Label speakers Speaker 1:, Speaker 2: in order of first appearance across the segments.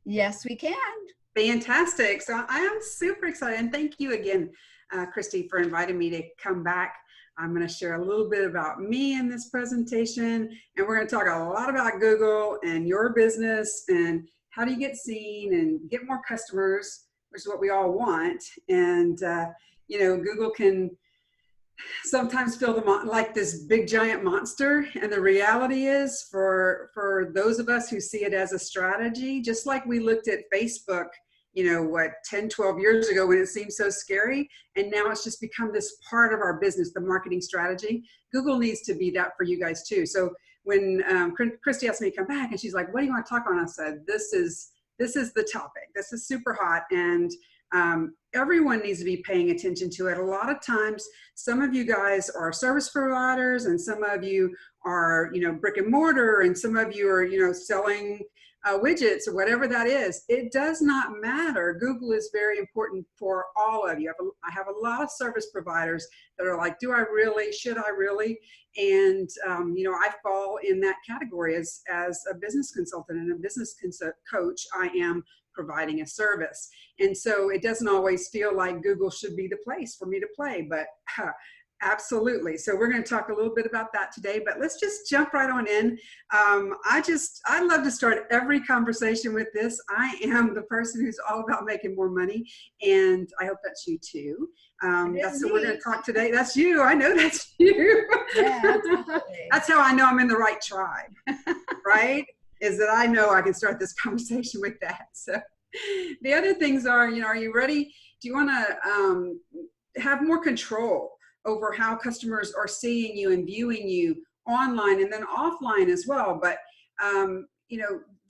Speaker 1: Yes, we can.
Speaker 2: Fantastic. So I am super excited. And thank you again, Christy, for inviting me to come back. I'm going to share a little bit about me in this presentation. And we're going to talk a lot about Google and your business and how do you get seen and get more customers, which is what we all want. And, Google can sometimes feel like this big giant monster, and the reality is for those of us who see it as a strategy, just like we looked at Facebook, 10-12 years ago when it seemed so scary, and now it's just become this part of our business, the marketing strategy. Google needs to be that for you guys too. So when Christy asked me to come back and she's like, what do you want to talk on, I said, this is the topic. This is super hot, and everyone needs to be paying attention to it. A lot of times, some of you guys are service providers, and some of you are, brick and mortar, and some of you are, selling widgets or whatever that is. It does not matter. Google is very important for all of you. I have a lot of service providers that are like, do I really? Should I really? And I fall in that category as a business consultant and a business coach. I am providing a service. And so it doesn't always feel like Google should be the place for me to play, but absolutely. So we're going to talk a little bit about that today, but let's just jump right on in. I love to start every conversation with this. I am the person who's all about making more money, and I hope that's you too. That's what we're going to talk today. That's you. I know that's you.
Speaker 1: Yeah,
Speaker 2: That's how I know I'm in the right tribe, right? Is that I know I can start this conversation with that. So the other things are, are you ready? Do you want to have more control over how customers are seeing you and viewing you online and then offline as well? But,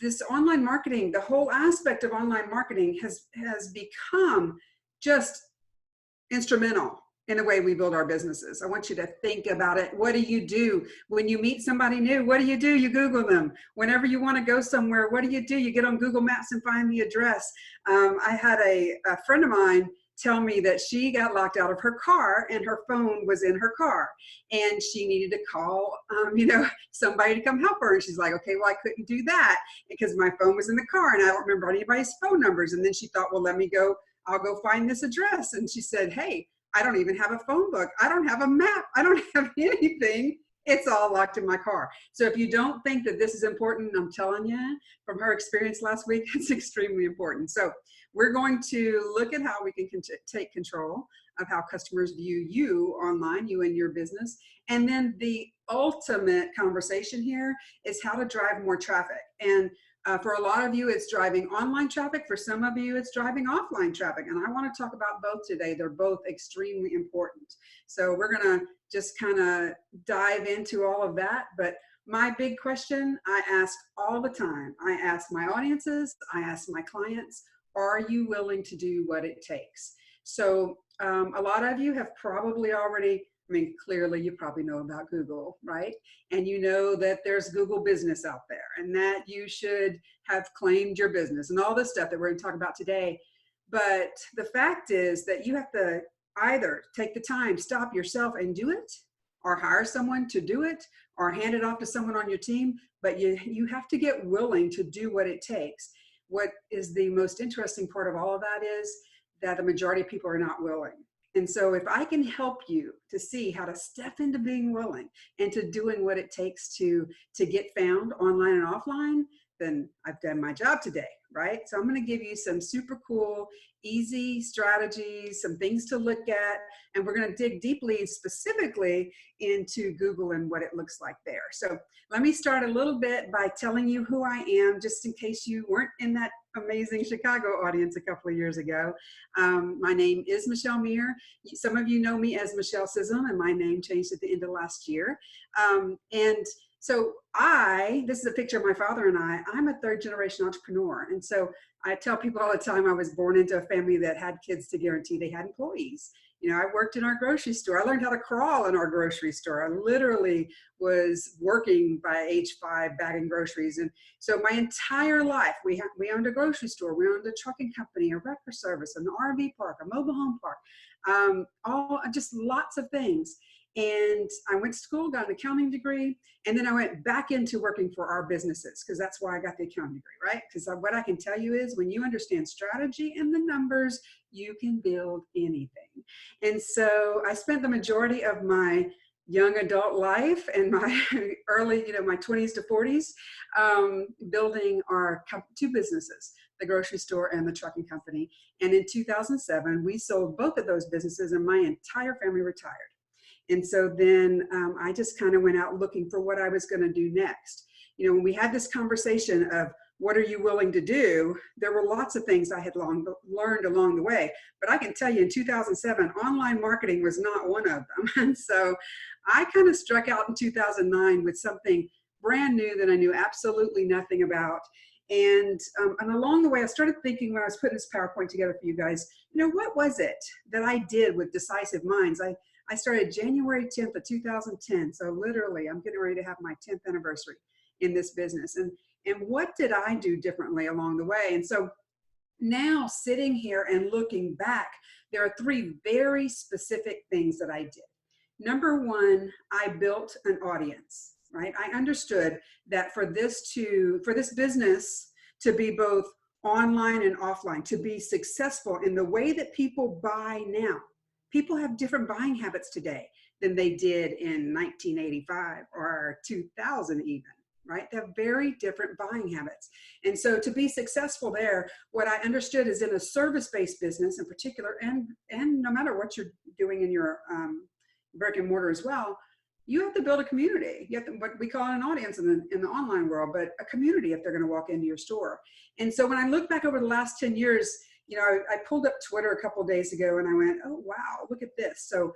Speaker 2: this online marketing, the whole aspect of online marketing has become just instrumental in the way we build our businesses. I want you to think about it. What do you do when you meet somebody new? What do? You Google them. Whenever you want to go somewhere, what do? You get on Google Maps and find the address. I had a friend of mine tell me that she got locked out of her car and her phone was in her car, and she needed to call somebody to come help her, and she's like, okay, well, I couldn't do that because my phone was in the car and I don't remember anybody's phone numbers. And then she thought, well, I'll go find this address. And she said, hey, I don't even have a phone book. I don't have a map. I don't have anything. It's all locked in my car. So if you don't think that this is important, I'm telling you from her experience last week, it's extremely important. So we're going to look at how we can take control of how customers view you online, you and your business. And then the ultimate conversation here is how to drive more traffic. And for a lot of you, it's driving online traffic. For some of you, it's driving offline traffic. And I want to talk about both today. They're both extremely important. So we're going to just kind of dive into all of that. But my big question I ask all the time, I ask my audiences, I ask my clients, are you willing to do what it takes? So a lot of you have probably already, clearly you probably know about Google, right? And you know that there's Google business out there and that you should have claimed your business and all this stuff that we're going to talk about today. But the fact is that you have to either take the time, stop yourself and do it, or hire someone to do it, or hand it off to someone on your team. But you have to get willing to do what it takes. What is the most interesting part of all of that is that the majority of people are not willing. And so if I can help you to see how to step into being willing and to doing what it takes to get found online and offline, then I've done my job today, right? So I'm going to give you some super cool, easy strategies, some things to look at, and we're going to dig deeply, specifically into Google and what it looks like there. So let me start a little bit by telling you who I am, just in case you weren't in that amazing Chicago audience a couple of years ago. My name is Michelle Meir. Some of you know me as Michelle Sism, and my name changed at the end of last year. And so this is a picture of my father and I'm a third generation entrepreneur. And so I tell people all the time I was born into a family that had kids to guarantee they had employees. I worked in our grocery store. I learned how to crawl in our grocery store. I literally was working by age 5 bagging groceries. And so my entire life, we owned a grocery store. We owned a trucking company, a wrecker service, an RV park, a mobile home park, just lots of things. And I went to school, got an accounting degree, and then I went back into working for our businesses, because that's why I got the accounting degree, right? Because what I can tell you is when you understand strategy and the numbers, you can build anything. And so I spent the majority of my young adult life and my early, my 20s to 40s, building our two businesses, the grocery store and the trucking company. And in 2007, we sold both of those businesses and my entire family retired. And so then I just kind of went out looking for what I was going to do next. When we had this conversation of what are you willing to do, there were lots of things I had learned along the way. But I can tell you in 2007, online marketing was not one of them. And so I kind of struck out in 2009 with something brand new that I knew absolutely nothing about. And along the way, I started thinking when I was putting this PowerPoint together for you guys, what was it that I did with Decisive Minds? I started January 10th of 2010. So literally, I'm getting ready to have my 10th anniversary in this business. And what did I do differently along the way? And so now sitting here and looking back, there are three very specific things that I did. Number one, I built an audience, right? I understood that for this business to be both online and offline, to be successful in the way that people buy now, people have different buying habits today than they did in 1985 or 2000 even. Right? They have very different buying habits. And so to be successful there, what I understood is in a service-based business in particular, and no matter what you're doing in your brick and mortar as well, you have to build a community. You have to, what we call an audience in the online world, but a community if they're going to walk into your store. And so when I look back over the last 10 years, I pulled up Twitter a couple of days ago and I went, oh, wow, look at this. So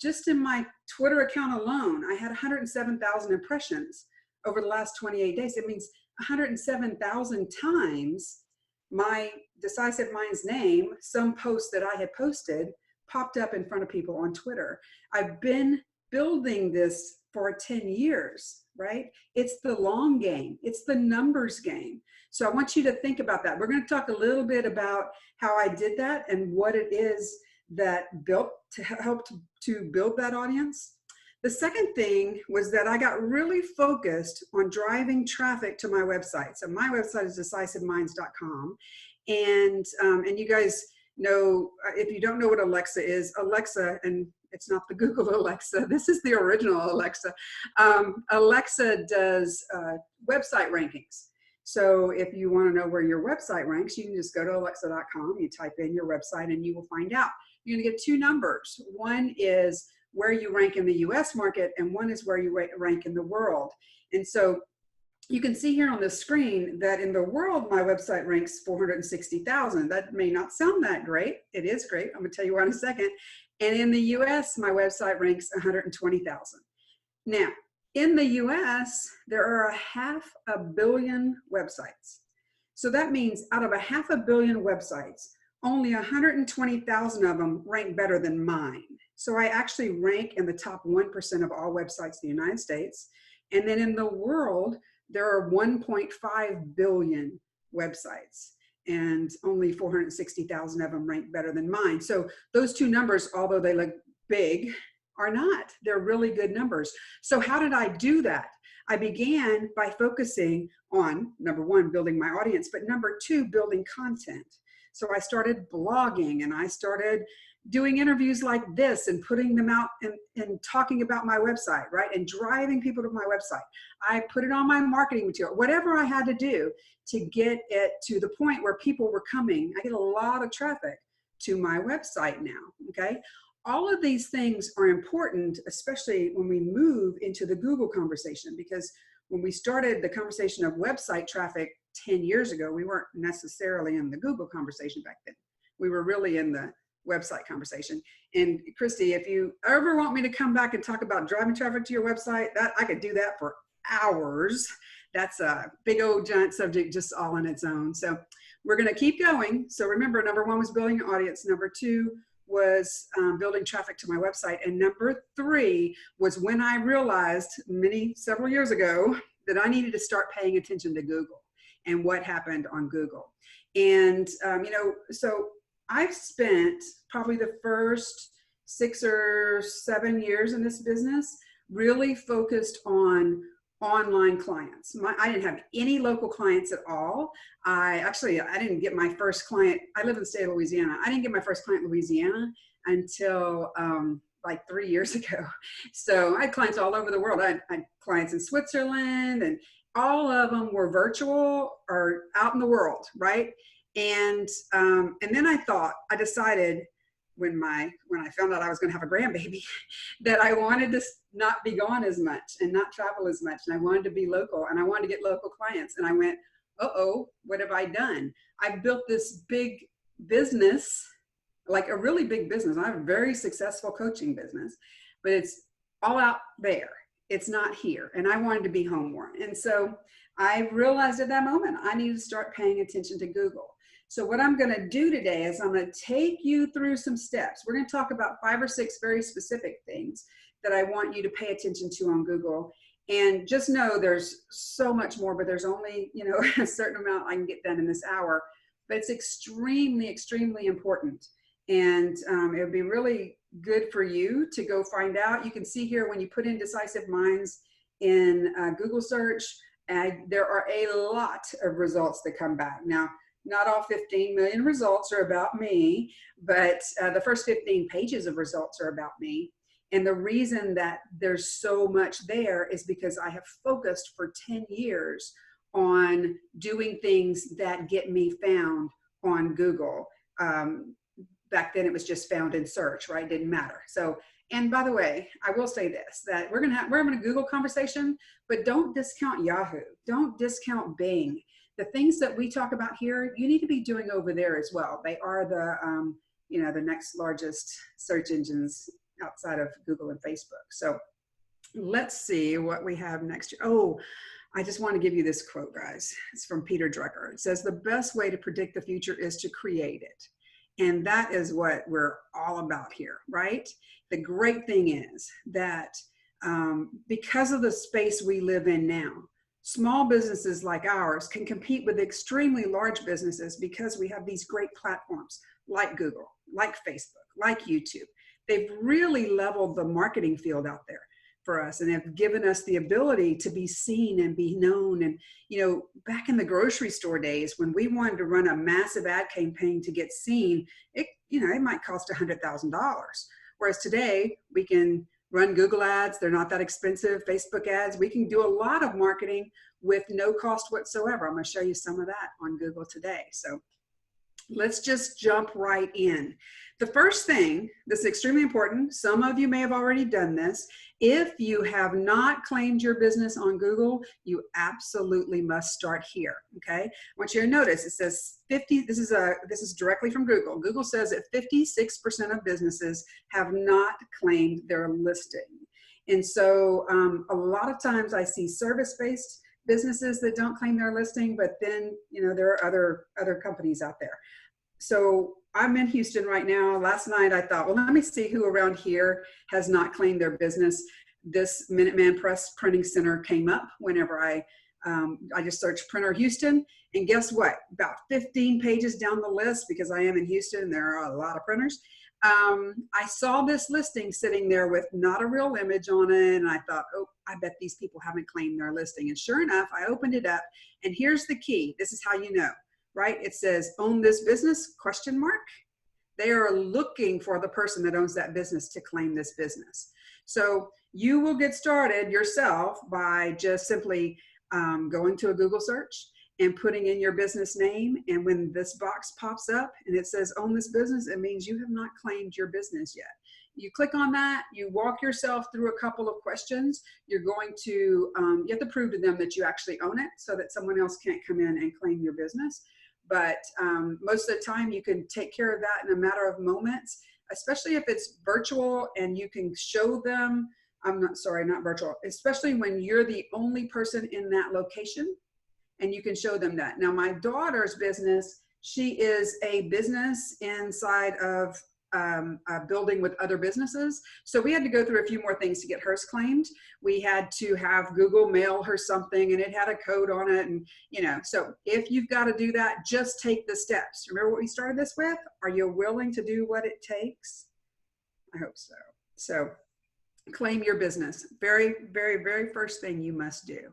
Speaker 2: just in my Twitter account alone, I had 107,000 impressions over the last 28 days. It means 107,000 times my Decisive Minds name, some post that I had posted, popped up in front of people on Twitter. I've been building this for 10 years, right? It's the long game. It's the numbers game. So I want you to think about that. We're going to talk a little bit about how I did that and what it is that helped to build that audience. The second thing was that I got really focused on driving traffic to my website. So my website is decisiveminds.com. And you guys know, if you don't know what Alexa is, Alexa, and it's not the Google Alexa, this is the original Alexa. Alexa does website rankings. So if you want to know where your website ranks, you can just go to alexa.com, you type in your website and you will find out. You're going to get two numbers. One is where you rank in the US market, and one is where you rank in the world. And so you can see here on the screen that in the world, my website ranks 460,000. That may not sound that great. It is great. I'm gonna tell you why in a second. And in the US, my website ranks 120,000. Now, in the US, there are 500 million websites. So that means out of 500 million websites, only 120,000 of them rank better than mine. So I actually rank in the top 1% of all websites in the United States. And then in the world, there are 1.5 billion websites and only 460,000 of them rank better than mine. So those two numbers, although they look big, are not. They're really good numbers. So how did I do that? I began by focusing on, number one, building my audience, but number two, building content. So I started blogging and I started doing interviews like this and putting them out and talking about my website, right? And driving people to my website. I put it on my marketing material, whatever I had to do to get it to the point where people were coming. I get a lot of traffic to my website now, okay? All of these things are important, especially when we move into the Google conversation, because when we started the conversation of website traffic 10 years ago, we weren't necessarily in the Google conversation back then. We were really in the website conversation. And Christy, if you ever want me to come back and talk about driving traffic to your website, that I could do that for hours. That's a big old giant subject just all on its own. So we're going to keep going. So remember, number one was building an audience. Number two was building traffic to my website. And number three was when I realized several years ago that I needed to start paying attention to Google and what happened on Google. And, so I've spent probably the first 6 or 7 years in this business, really focused on online clients. I didn't have any local clients at all. I didn't get my first client. I live in the state of Louisiana. I didn't get my first client in Louisiana until like 3 years ago. So I had clients all over the world. I had clients in Switzerland, and all of them were virtual or out in the world, right? And then I decided when I found out I was going to have a grandbaby, that I wanted to not be gone as much and not travel as much. And I wanted to be local, and I wanted to get local clients. And I went, uh-oh, what have I done? I built this big business, like a really big business. I have a very successful coaching business, but it's all out there. It's not here. And I wanted to be home more. And so I realized at that moment, I needed to start paying attention to Google. So what I'm going to do today is I'm going to take you through some steps. We're going to talk about 5 or 6 very specific things that I want you to pay attention to on Google. And just know there's so much more, but there's only, a certain amount I can get done in this hour. But it's extremely, extremely important. And it would be really good for you to go find out. You can see here when you put in Decisive Minds in Google search, there are a lot of results that come back. Now, not all 15 million results are about me, but the first 15 pages of results are about me. And the reason that there's so much there is because I have focused for 10 years on doing things that get me found on Google. Back then it was just found in search, right? Didn't matter. So, and by the way, I will say this, that we're having a Google conversation, but don't discount Yahoo. Don't discount Bing. The things that we talk about here, you need to be doing over there as well. They are the next largest search engines outside of Google and Facebook. So let's see what we have next year. Oh, I just want to give you this quote, guys. It's from Peter Drucker. It says, the best way to predict the future is to create it. And that is what we're all about here, right? The great thing is that because of the space we live in now, small businesses like ours can compete with extremely large businesses because we have these great platforms like Google, like Facebook, like YouTube. They've really leveled the marketing field out there for us and have given us the ability to be seen and be known. And, back in the grocery store days, when we wanted to run a massive ad campaign to get seen, it might cost $100,000. Whereas today we can run Google ads. They're not that expensive. Facebook ads. We can do a lot of marketing with no cost whatsoever. I'm going to show you some of that on Google today. So let's just jump right in. The first thing that's extremely important, some of you may have already done this. If you have not claimed your business on Google, you absolutely must start here, okay? I want you to notice it says 50, this is directly from Google. Google says that 56% of businesses have not claimed their listing. And so a lot of times I see service-based businesses that don't claim their listing, but then, there are other companies out there. So I'm in Houston right now. Last night I thought, well, let me see who around here has not claimed their business. This Minuteman Press Printing Center came up whenever I just searched Printer Houston. And guess what? About 15 pages down the list, because I am in Houston, there are a lot of printers. I saw this listing sitting there with not a real image on it. And I thought, oh, I bet these people haven't claimed their listing. And sure enough, I opened it up. And here's the key. This is how you know. Right? It says, own this business, ? They are looking for the person that owns that business to claim this business. So you will get started yourself by just simply going to a Google search and putting in your business name. And when this box pops up and it says, own this business, it means you have not claimed your business yet. You click on that, you walk yourself through a couple of questions. You're going to, you have to prove to them that you actually own it so that someone else can't come in and claim your business. But most of the time you can take care of that in a matter of moments, especially if it's virtual and you can show them, not virtual, especially when you're the only person in that location and you can show them that. Now, my daughter's business, she is a business inside of a building with other businesses. So we had to go through a few more things to get hers claimed. We had to have Google mail her something and it had a code on it. And, so if you've got to do that, just take the steps. Remember what we started this with? Are you willing to do what it takes? I hope so. So claim your business. Very, very, very first thing you must do.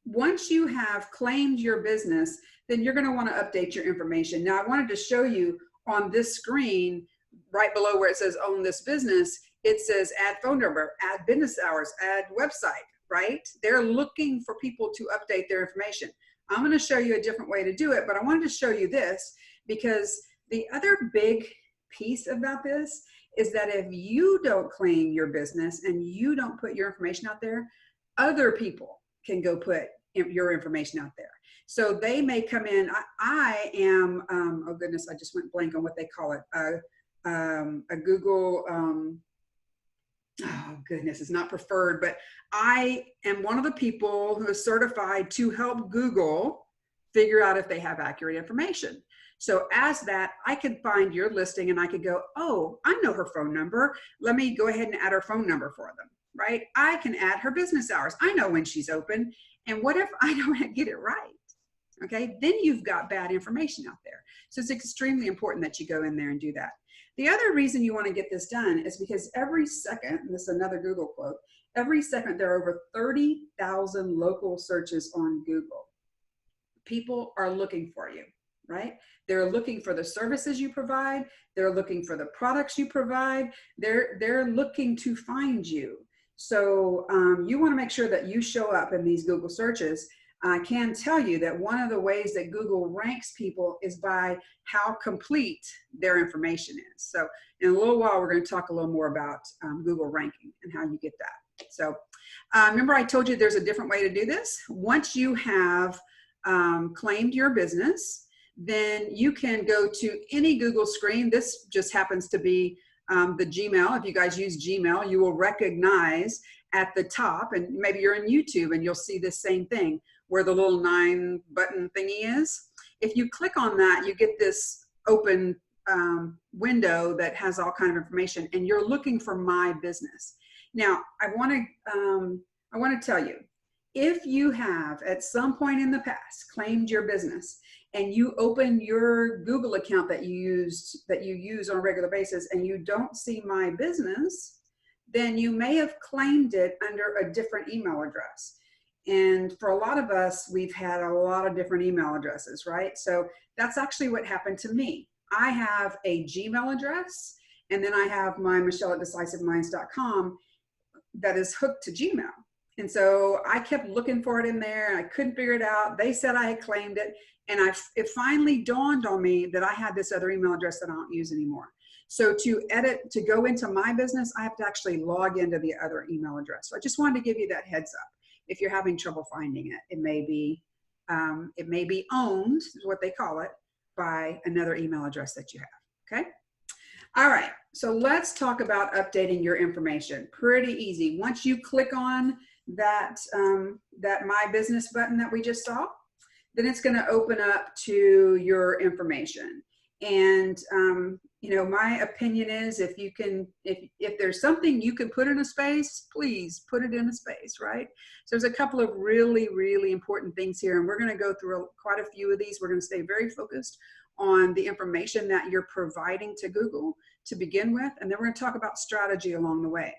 Speaker 2: Once you have claimed your business, then you're going to want to update your information. Now, I wanted to show you on this screen, right below where it says own this business, it says add phone number, add business hours, add website, right? They're looking for people to update their information. I'm going to show you a different way to do it, but I wanted to show you this because the other big piece about this is that if you don't claim your business and you don't put your information out there, other people can go put your information out there. So they may come in. I am, oh goodness, I just went blank on what they call it. A Google, oh goodness, it's not preferred, but I am one of the people who is certified to help Google figure out if they have accurate information. So as that, I could find your listing and I could go, oh, I know her phone number. Let me go ahead and add her phone number for them, right? I can add her business hours. I know when she's open. And what if I don't get it right? Okay, then you've got bad information out there. So it's extremely important that you go in there and do that. The other reason you want to get this done is because every second, and this is another Google quote, every second there are over 30,000 local searches on Google. People are looking for you, right? They're looking for the services you provide. They're looking for the products you provide. They're looking to find you. So you want to make sure that you show up in these Google searches. I can tell you that one of the ways that Google ranks people is by how complete their information is. So in a little while, we're going to talk a little more about Google ranking and how you get that. So remember I told you there's a different way to do this. Once you have claimed your business, then you can go to any Google screen. This just happens to be the Gmail. If you guys use Gmail, you will recognize at the top, and maybe you're in YouTube and you'll see this same thing where the little 9 button thingy is. If you click on that, you get this open window that has all kind of information, and you're looking for My Business. Now, I want to tell you, if you have at some point in the past claimed your business and you open your Google account that you use on a regular basis and you don't see My Business, then you may have claimed it under a different email address. And for a lot of us, we've had a lot of different email addresses, right? So that's actually what happened to me. I have a Gmail address, and then I have my Michelle@DecisiveMinds.com that is hooked to Gmail. And so I kept looking for it in there, and I couldn't figure it out. They said I had claimed it, and it finally dawned on me that I had this other email address that I don't use anymore. So to go into My Business, I have to actually log into the other email address. So I just wanted to give you that heads up. If you're having trouble finding it, it may be owned, is what they call it, by another email address that you have, okay? All right, so let's talk about updating your information. Pretty easy. Once you click on that My Business button that we just saw, then it's gonna open up to your information. And you know, my opinion is if there's something you can put in a space, please put it in a space, right? So there's a couple of really, really important things here, and we're going to go through quite a few of these. We're going to stay very focused on the information that you're providing to Google to begin with, and then we're going to talk about strategy along the way.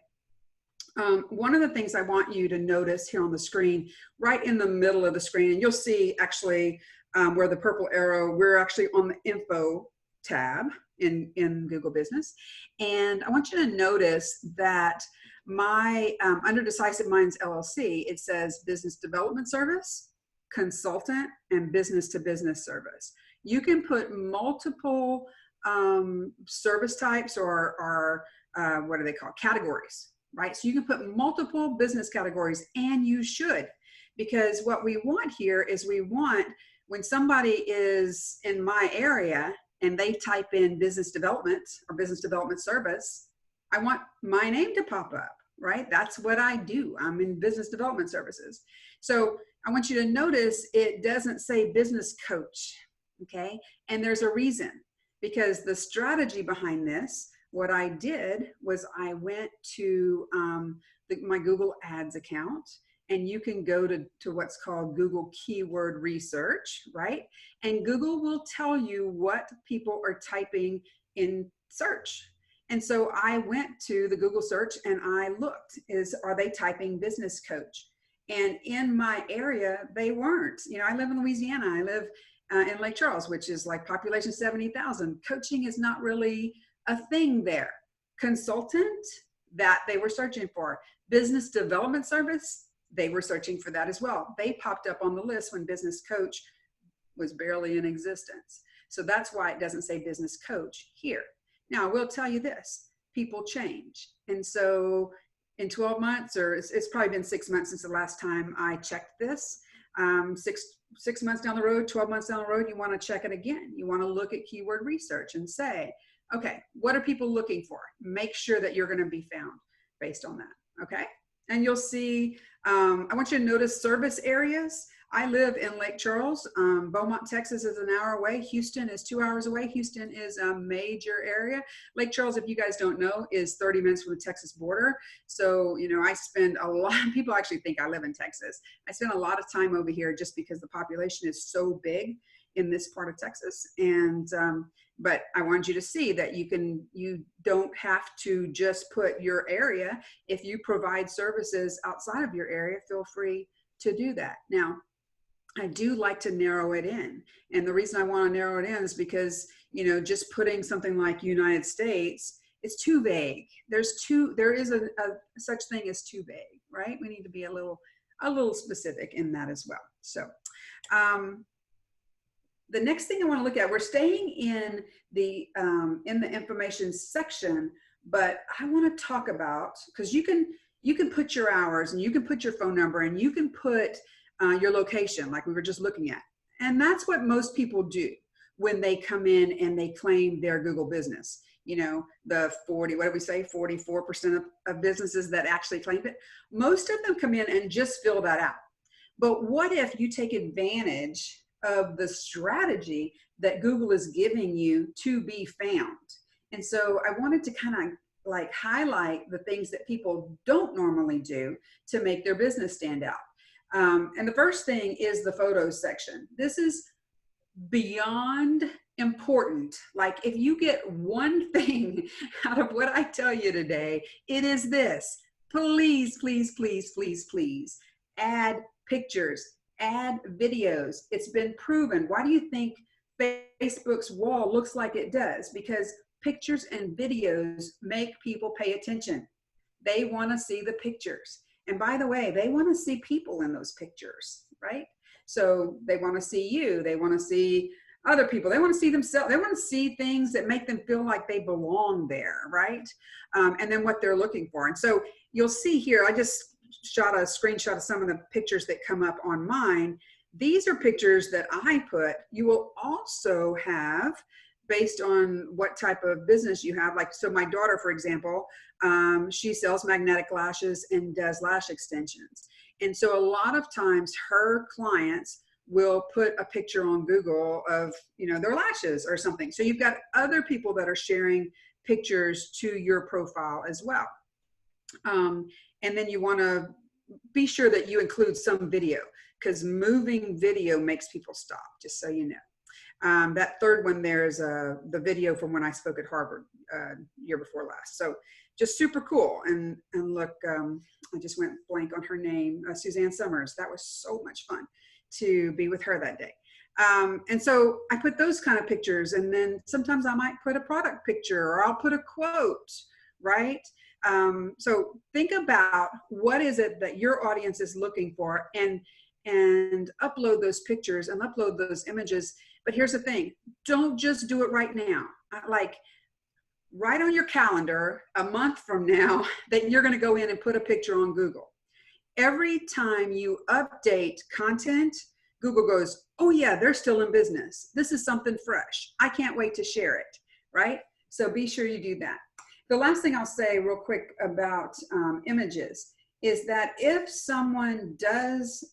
Speaker 2: One of the things I want you to notice here on the screen, right in the middle of the screen, and you'll see actually where the purple arrow, we're actually on the info tab in Google Business. And I want you to notice that my, under Decisive Minds LLC, it says business development service, consultant, and business to business service. You can put multiple service types or what are they called? Categories, right? So you can put multiple business categories, and you should, because what we want here is we want, when somebody is in my area and they type in business development or business development service, I want my name to pop up, right? That's what I do. I'm in business development services. So I want you to notice it doesn't say business coach, okay? And there's a reason, because the strategy behind this, what I did was I went to my Google Ads account, and you can go to what's called Google Keyword Research, right? And Google will tell you what people are typing in search. And so I went to the Google search and I looked, are they typing business coach? And in my area, they weren't. You know, I live in Louisiana. I live in Lake Charles, which is like population 70,000. Coaching is not really a thing there. Consultant, that they were searching for. Business development service, they were searching for that as well. They popped up on the list when business coach was barely in existence. So that's why it doesn't say business coach here. Now, I will tell you this, people change. And so in 12 months, or it's probably been 6 months since the last time I checked this, 6 months down the road, 12 months down the road, you want to check it again. You want to look at keyword research and say, okay, what are people looking for? Make sure that you're going to be found based on that, okay? And you'll see, I want you to notice service areas. I live in Lake Charles. Beaumont, Texas is an hour away. Houston is 2 hours away. Houston is a major area. Lake Charles, if you guys don't know, is 30 minutes from the Texas border. So, you know, I spend a lot, people actually think I live in Texas. I spend a lot of time over here just because the population is so big in this part of Texas. And, but I want you to see that you don't have to just put your area. If you provide services outside of your area, feel free to do that. Now, I do like to narrow it in. And the reason I want to narrow it in is because, you know, just putting something like United States, it's too vague. There is a such thing as too vague, right? We need to be a little specific in that as well. So, the next thing I want to look at, we're staying in the information section, but I want to talk about, because you can put your hours and you can put your phone number and you can put your location, like we were just looking at. And that's what most people do when they come in and they claim their Google business. You know, the 44% of businesses that actually claim it, most of them come in and just fill that out. But what if you take advantage of the strategy that Google is giving you to be found? And so I wanted to kind of like highlight the things that people don't normally do to make their business stand out. And the first thing is the photos section. This is beyond important. Like if you get one thing out of what I tell you today, it is this: please, please, please, please, please add pictures, add videos. It's been proven. Why do you think Facebook's wall looks like it does? Because pictures and videos make people pay attention. They want to see the pictures. And by the way, they want to see people in those pictures, right? So they want to see you. They want to see other people. They want to see themselves. They want to see things that make them feel like they belong there, right? And then what they're looking for. And so you'll see here, I just shot a screenshot of some of the pictures that come up on mine. These are pictures that I put. You will also have, based on what type of business you have. Like, so my daughter, for example, she sells magnetic lashes and does lash extensions. And so a lot of times her clients will put a picture on Google of, you know, their lashes or something. So you've got other people that are sharing pictures to your profile as well. And then you want to be sure that you include some video, because moving video makes people stop, just so you know. That third one there is the video from when I spoke at Harvard year before last. So just super cool. And look, I just went blank on her name, Suzanne Summers. That was so much fun to be with her that day. And so I put those kind of pictures, and then sometimes I might put a product picture, or I'll put a quote, right? So think about what is it that your audience is looking for, and upload those pictures and upload those images. But here's the thing, don't just do it right now. Like, write on your calendar a month from now that you're going to go in and put a picture on Google. Every time you update content, Google goes, oh yeah, they're still in business. This is something fresh. I can't wait to share it, right? So be sure you do that. The last thing I'll say real quick about images is that if someone does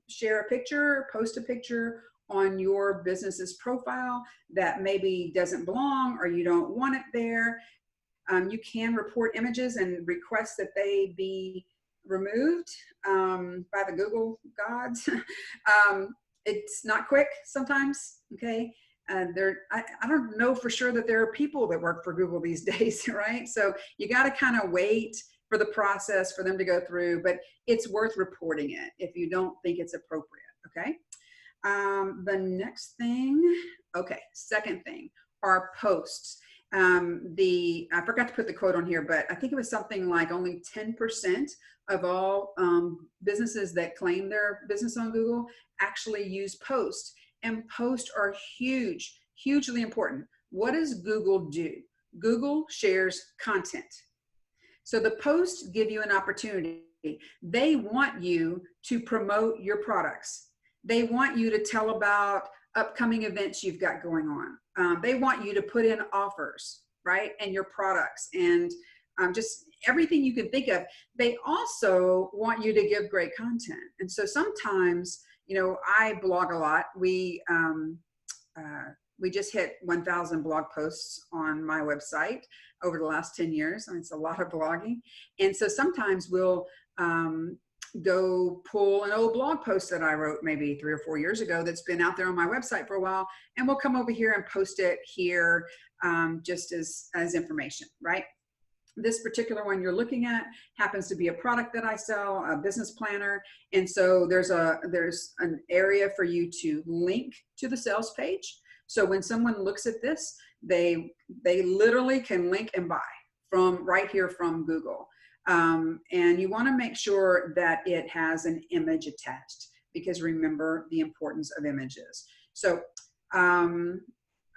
Speaker 2: share a picture, post a picture on your business's profile that maybe doesn't belong, or you don't want it there, you can report images and request that they be removed by the Google gods. It's not quick sometimes, okay? I don't know for sure that there are people that work for Google these days, right? So you got to kind of wait for the process for them to go through, but it's worth reporting it if you don't think it's appropriate, okay? The next thing, okay, second thing are posts. I forgot to put the quote on here, but I think it was something like only 10% of all businesses that claim their business on Google actually use posts. And posts are huge, hugely important. What does Google do? Google shares content. So the posts give you an opportunity. They want you to promote your products. They want you to tell about upcoming events you've got going on. They want you to put in offers, right? And your products and just everything you can think of. They also want you to give great content. And so sometimes, you know, I blog a lot. We just hit 1,000 blog posts on my website over the last 10 years. And it's a lot of blogging. And so sometimes we'll go pull an old blog post that I wrote maybe 3 or 4 years ago that's been out there on my website for a while, and we'll come over here and post it here just as information, right? This particular one you're looking at happens to be a product that I sell, a business planner, and so there's an area for you to link to the sales page. So when someone looks at this, they literally can link and buy from right here from Google. And you want to make sure that it has an image attached, because remember the importance of images. So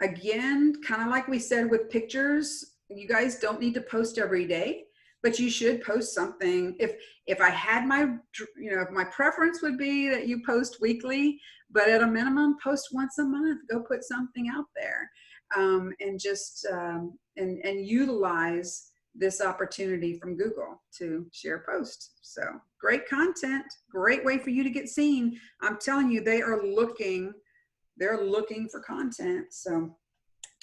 Speaker 2: again, kind of like we said with pictures, you guys don't need to post every day, but you should post something. If I had my, if my preference would be that you post weekly, but at a minimum, post once a month. Go put something out there, and just and utilize this opportunity from Google to share posts. So great content, great way for you to get seen. I'm telling you, they're looking for content. So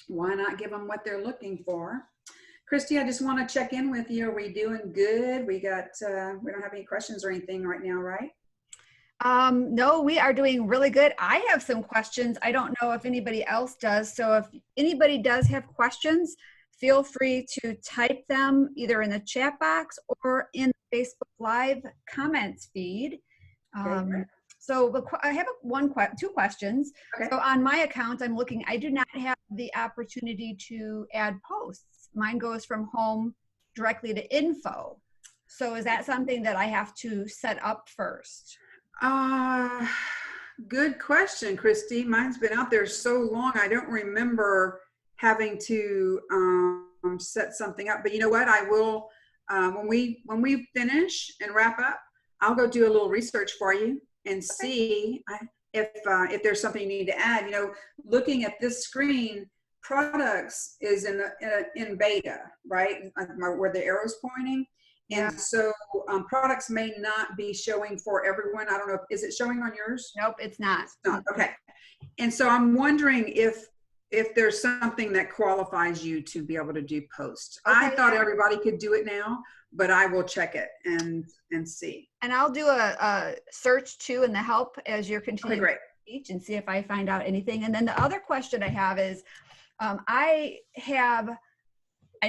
Speaker 2: why not give them what they're looking for? Christy, I just want to check in with you. Are we doing good? We don't have any questions or anything right now, right?
Speaker 1: No, we are doing really good. I have some questions. I don't know if anybody else does. So if anybody does have questions, feel free to type them either in the chat box or in the Facebook Live comments feed.
Speaker 2: Okay,
Speaker 1: so I have two questions.
Speaker 2: Okay.
Speaker 1: So on my account, I'm looking, I do not have the opportunity to add posts. Mine goes from home directly to info. So is that something that I have to set up first?
Speaker 2: Good question, Christy. Mine's been out there so long, I don't remember having to set something up. But you know what? I will, when we finish and wrap up, I'll go do a little research for you and see if there's something you need to add. You know, looking at this screen, products is in beta, right? Where the arrow's pointing. And so products may not be showing for everyone. I don't know. Is it showing on yours?
Speaker 1: Nope, it's not.
Speaker 2: Okay. And so I'm wondring if there's something that qualifies you to be able to do posts. Okay. I thought everybody could do it now, but I will check it and see.
Speaker 1: And I'll do a search too in the help as you're continuing to teach and see if I find out anything. And then the other question I have is, I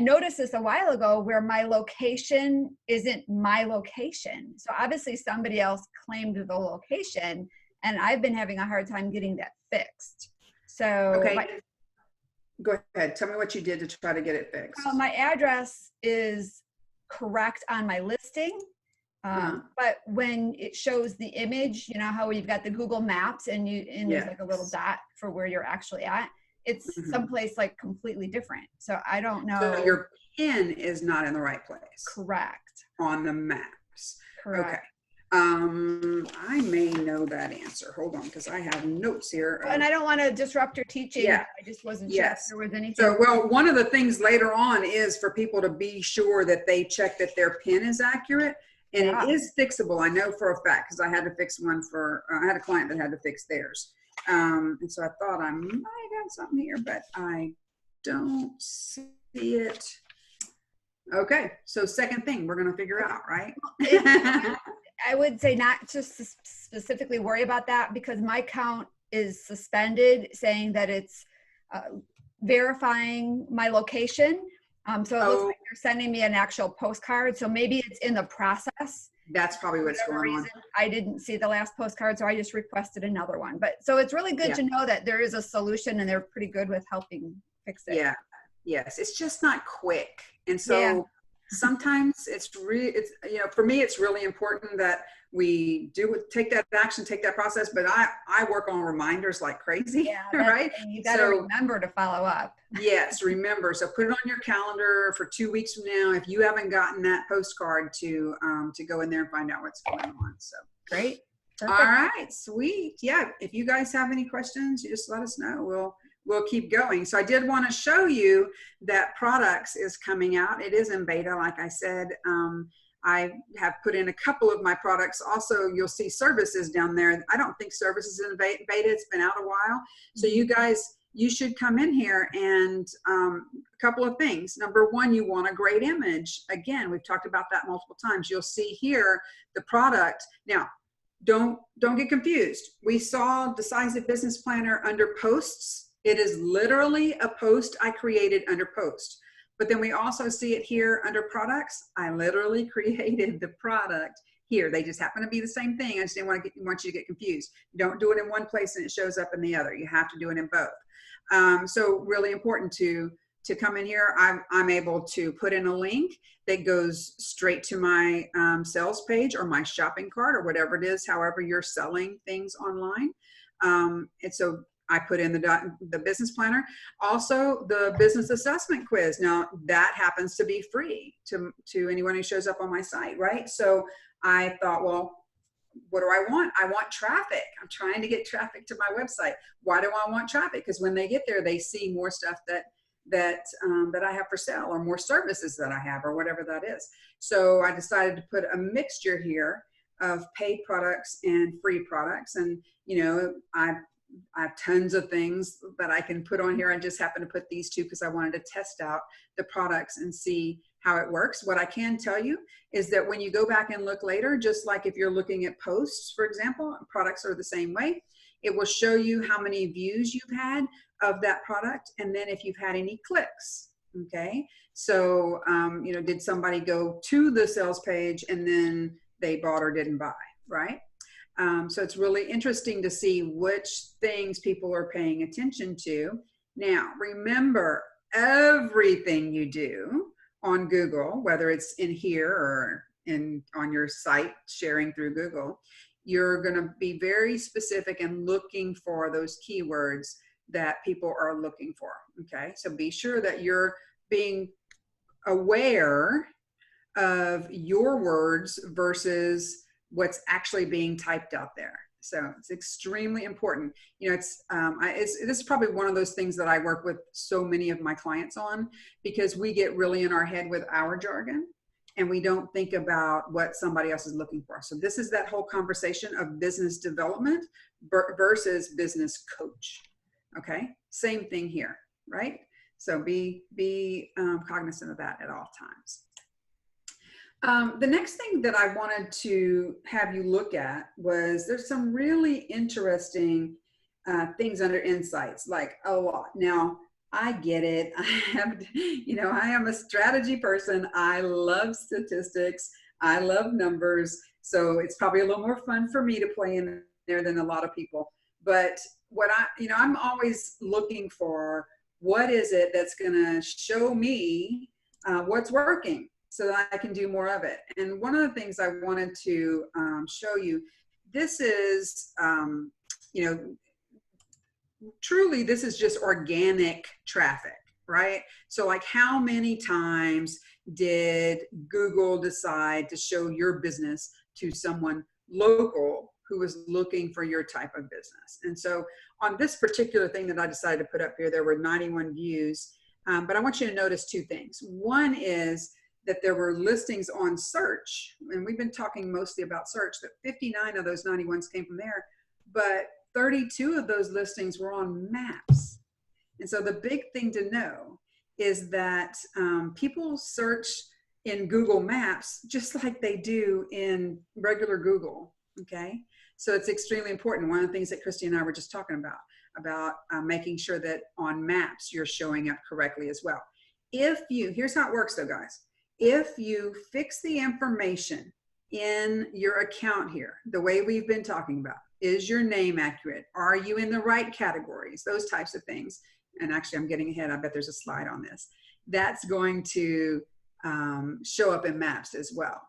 Speaker 1: noticed this a while ago where my location isn't my location. So obviously somebody else claimed the location, and I've been having a hard time getting that fixed. So
Speaker 2: okay. Go ahead. Tell me what you did to try to get it fixed.
Speaker 1: My address is correct on my listing, but when it shows the image, you know how we've got the Google Maps and there's like a little dot for where you're actually at. It's someplace like completely different. So I don't know.
Speaker 2: So your pin is not in the right place.
Speaker 1: Correct.
Speaker 2: On the maps.
Speaker 1: Correct.
Speaker 2: Okay. I may know that answer. Hold on, because I have notes here.
Speaker 1: And I don't want to disrupt your teaching.
Speaker 2: Yeah.
Speaker 1: I just wasn't sure if there was anything.
Speaker 2: So, well, one of the things later on is for people to be sure that they check that their pin is accurate. And it is fixable. I know for a fact, because I had to fix one I had a client that had to fix theirs. And so I thought I might have something here, but I don't see it. Okay, so second thing we're going to figure out, right?
Speaker 1: I would say not to specifically worry about that, because my account is suspended, saying that it's verifying my location. So it looks
Speaker 2: Oh,
Speaker 1: like you're sending me an actual postcard. So maybe it's in the process.
Speaker 2: that's probably
Speaker 1: For
Speaker 2: what's
Speaker 1: whatever
Speaker 2: going on.
Speaker 1: reason, I didn't see the last postcard, so I just requested another one. But so it's really good
Speaker 2: Yeah.
Speaker 1: to know that there is a solution and they're pretty good with helping fix it.
Speaker 2: Yeah. Yes. It's just not quick. And so
Speaker 1: Yeah.
Speaker 2: sometimes it's for me, it's really important that we take that action, take that process, but I work on reminders like crazy.
Speaker 1: Yeah,
Speaker 2: Right.
Speaker 1: you got to remember to follow up.
Speaker 2: Yes, remember. So put it on your calendar for 2 weeks from now if you haven't gotten that postcard to go in there and find out what's going on. So
Speaker 1: great.
Speaker 2: Perfect. All right, sweet. Yeah, if you guys have any questions, you just let us know. We'll keep going. So I did want to show you that products is coming out. It is in beta, like I said. I have put in a couple of my products. Also, you'll see services down there. I don't think services in beta. It's been out a while. So you guys, you should come in here and a couple of things. Number one, you want a great image. Again, we've talked about that multiple times. You'll see here the product. Now, don't get confused. We saw Decisive Business Planner under posts. It is literally a post I created under post. But then we also see it here under products. I literally created the product here. They just happen to be the same thing. I just didn't want you to get confused. You don't do it in one place and it shows up in the other. You have to do it in both. So really important to come in here. I'm able to put in a link that goes straight to my sales page or my shopping cart or whatever it is, however you're selling things online. And so I put in the business planner. Also, the business assessment quiz. Now, that happens to be free to anyone who shows up on my site, right? So I thought, well, what do I want? I want traffic. I'm trying to get traffic to my website. Why do I want traffic? Because when they get there, they see more stuff that I have for sale or more services that I have or whatever that is. So I decided to put a mixture here of paid products and free products. And, I have tons of things that I can put on here. I just happened to put these two because I wanted to test out the products and see how it works. What I can tell you is that when you go back and look later, just like if you're looking at posts, for example, products are the same way. It will show you how many views you've had of that product. And then if you've had any clicks, okay? So, did somebody go to the sales page and then they bought or didn't buy, right? So it's really interesting to see which things people are paying attention to. Now, remember, everything you do on Google, whether it's in here or on your site sharing through Google, you're going to be very specific and looking for those keywords that people are looking for. Okay, so be sure that you're being aware of your words versus what's actually being typed out there. So it's extremely important. This is probably one of those things that I work with so many of my clients on, because we get really in our head with our jargon and we don't think about what somebody else is looking for. So this is that whole conversation of business development versus business coach. Okay, same thing here, right? So be cognizant of that at all times. The next thing that I wanted to have you look at was there's some really interesting things under insights, like a lot. Now, I get it. I am a strategy person. I love statistics. I love numbers. So it's probably a little more fun for me to play in there than a lot of people. But I'm always looking for what is it that's going to show me what's working, so that I can do more of it. And one of the things I wanted to show you, this is, truly this is just organic traffic, right? So like how many times did Google decide to show your business to someone local who was looking for your type of business? And so on this particular thing that I decided to put up here, there were 91 views, but I want you to notice two things. One is that there were listings on search, and we've been talking mostly about search, that 59 of those 91s came from there, but 32 of those listings were on maps. And so the big thing to know is that people search in Google Maps just like they do in regular Google, okay? So it's extremely important. One of the things that Christy and I were just talking about. about making sure that on maps you're showing up correctly as well. Here's how it works though, guys. If you fix the information in your account here, the way we've been talking about, is your name accurate? Are you in the right categories? Those types of things. And actually, I'm getting ahead. I bet there's a slide on this. That's going to show up in maps as well.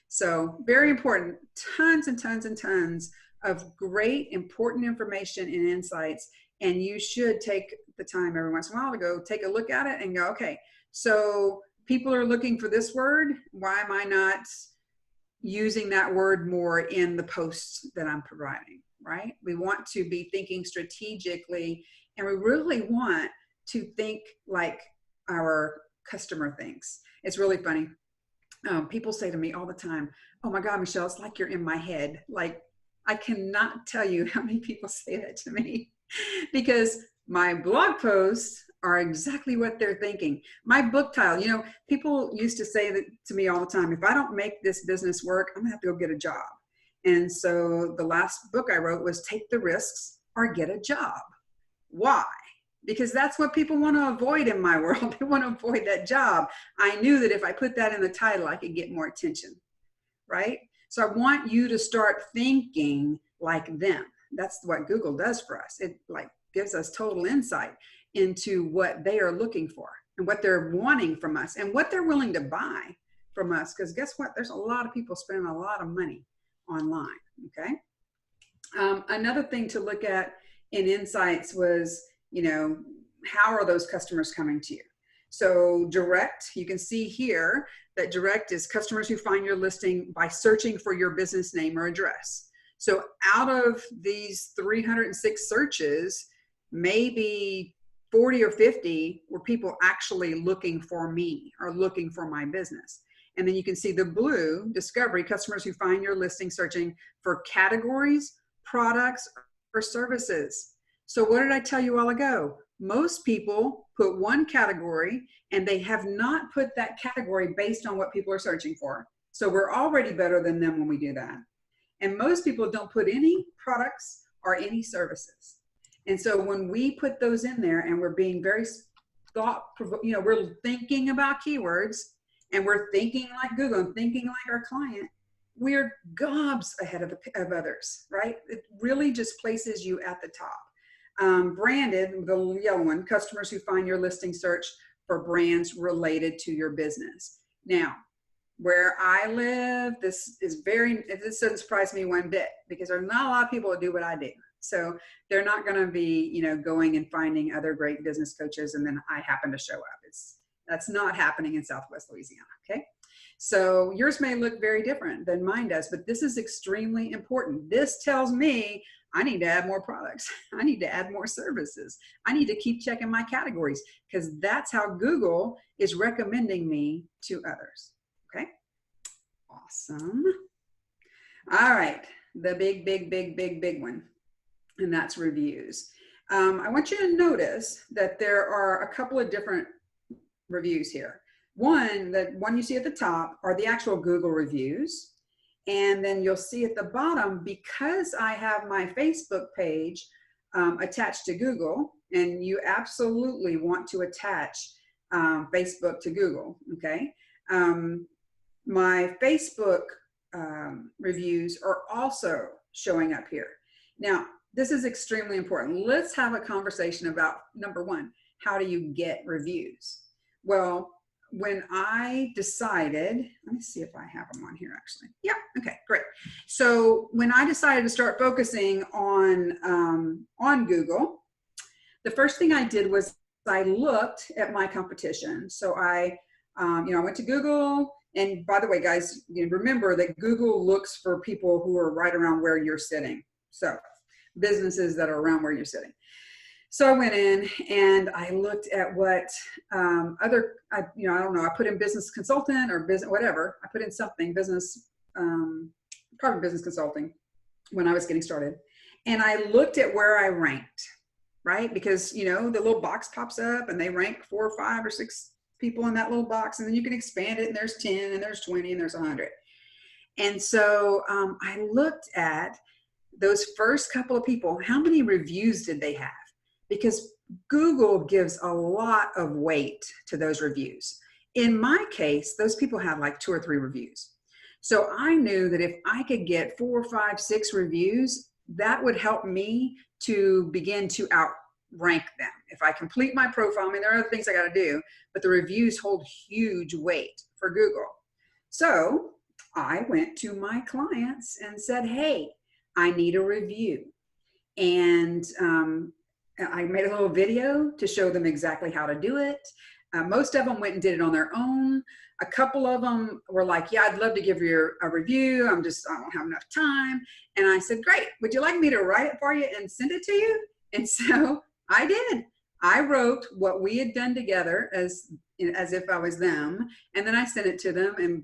Speaker 2: So very important, tons and tons and tons of great, important information and insights. And you should take the time every once in a while to go take a look at it and go, okay, so people are looking for this word. Why am I not using that word more in the posts that I'm providing, right? We want to be thinking strategically, and we really want to think like our customer thinks. It's really funny. People say to me all the time, oh my God, Michelle, it's like you're in my head. Like, I cannot tell you how many people say that to me because my blog posts are exactly what they're thinking. My book title, you know, people used to say that to me all the time, if I don't make this business work, I'm gonna have to go get a job. And so the last book I wrote was Take the Risks or Get a Job. Why? Because that's what people want to avoid in my world. They want to avoid that job. I knew that if I put that in the title, I could get more attention, right? So I want you to start thinking like them. That's what Google does for us. It like gives us total insight into what they are looking for and what they're wanting from us and what they're willing to buy from us. Because guess what? There's a lot of people spending a lot of money online, okay? Another thing to look at in insights was, you know, how are those customers coming to you? So direct, you can see here that direct is customers who find your listing by searching for your business name or address. So out of these 306 searches, maybe 40 or 50 were people actually looking for me or looking for my business. And then you can see the blue, discovery, customers who find your listing searching for categories, products, or services. So what did I tell you all ago? Most people put one category and they have not put that category based on what people are searching for. So we're already better than them when we do that. And most people don't put any products or any services. And so when we put those in there and we're being very thought-provoking, you know, we're thinking about keywords and we're thinking like Google and thinking like our client, we're gobs ahead of others, right? It really just places you at the top. Branded, the yellow one, customers who find your listing search for brands related to your business. Now, where I live, this doesn't surprise me one bit because there's not a lot of people that do what I do. So they're not going to be, you know, going and finding other great business coaches and then I happen to show up. That's not happening in Southwest Louisiana, okay? So yours may look very different than mine does, but this is extremely important. This tells me I need to add more products. I need to add more services. I need to keep checking my categories because that's how Google is recommending me to others, okay? Awesome. All right, the big one. And that's reviews. I want you to notice that there are a couple of different reviews here. The one you see at the top are the actual Google reviews. And then you'll see at the bottom, because I have my Facebook page attached to Google, and you absolutely want to attach Facebook to Google, okay? My Facebook reviews are also showing up here. Now, this is extremely important. Let's have a conversation about, number one, how do you get reviews? Well, when I decided, let me see if I have them on here actually. Yeah, okay, great. So when I decided to start focusing on Google, the first thing I did was I looked at my competition. So I went to Google, and by the way, guys, remember that Google looks for people who are right around where you're sitting. So businesses that are around where you're sitting. So I went in and I looked at what I don't know, I put in business consultant or business, whatever. I put in something, probably business consulting when I was getting started. And I looked at where I ranked, right? Because, you know, the little box pops up and they rank 4 or 5 or 6 people in that little box. And then you can expand it and there's 10 and there's 20 and there's 100. And so I looked at those first couple of people, how many reviews did they have? because Google gives a lot of weight to those reviews. In my case, those people had like 2 or 3 reviews. So I knew that if I could get 4, 5, 6 reviews, that would help me to begin to outrank them. If I complete my profile, I mean, there are other things I got to do, but the reviews hold huge weight for Google. So I went to my clients and said, hey, I need a review. And I made a little video to show them exactly how to do it. Most of them went and did it on their own. A couple of them were like, yeah, I'd love to give you a review. I don't have enough time. And I said, great. Would you like me to write it for you and send it to you? And so I did. I wrote what we had done together as if I was them. And then I sent it to them, and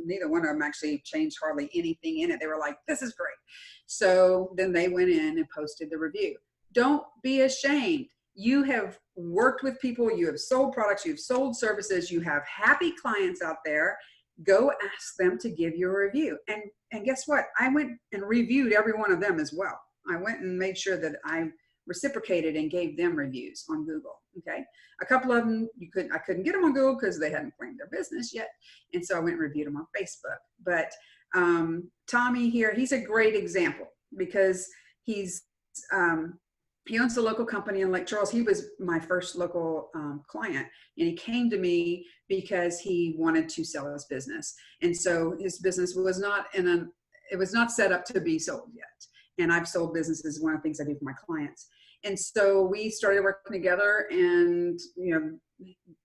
Speaker 2: neither one of them actually changed hardly anything in it. They were like, this is great. So then they went in and posted the review. Don't be ashamed. You have worked with people, you have sold products, you've sold services, you have happy clients out there. Go ask them to give you a review. And guess what? I went and reviewed every one of them as well. I went and made sure that I reciprocated and gave them reviews on Google. Okay. A couple of them I couldn't get them on Google because they hadn't claimed their business yet. And so I went and reviewed them on Facebook. But Tommy here, he's a great example because he owns a local company in Lake Charles. He was my first local client, and he came to me because he wanted to sell his business. And so his business was not set up to be sold yet. And I've sold businesses, one of the things I do for my clients. And so we started working together, and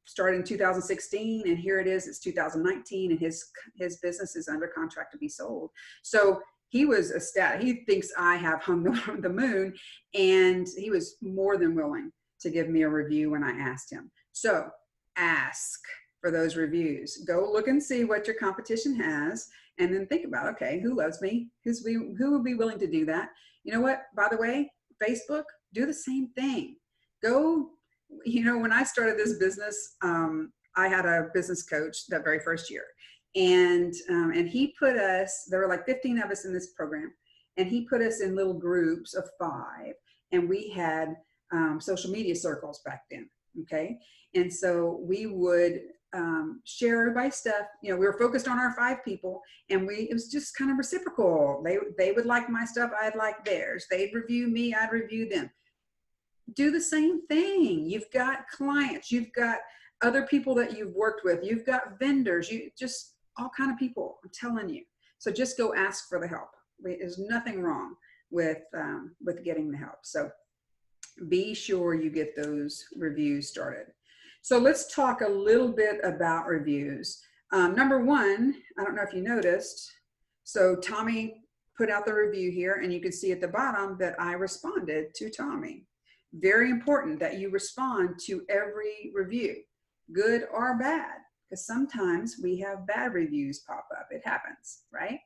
Speaker 2: started in 2016, and here it is, it's 2019, and his business is under contract to be sold. So he was ecstatic. He thinks I have hung the moon, and he was more than willing to give me a review when I asked him. So ask for those reviews. Go look and see what your competition has, and then think about, okay, who loves me? Who would be willing to do that? You know what? By the way, Facebook, do the same thing. Go, when I started this business, I had a business coach that very first year. And he put us, there were like 15 of us in this program, and he put us in little groups of 5, and we had social media circles back then. Okay. And so we would share everybody's stuff. We were focused on our 5 people, and it was just kind of reciprocal. They would like my stuff, I'd like theirs. They'd review me, I'd review them. Do the same thing. You've got clients, you've got other people that you've worked with, you've got vendors, you just all kind of people, I'm telling you. So just go ask for the help. There's nothing wrong with getting the help. So be sure you get those reviews started. So let's talk a little bit about reviews. Number 1, I don't know if you noticed, so Tommy put out the review here, and you can see at the bottom that I responded to Tommy. Very important that you respond to every review, good or bad, because sometimes we have bad reviews pop up. It happens, right?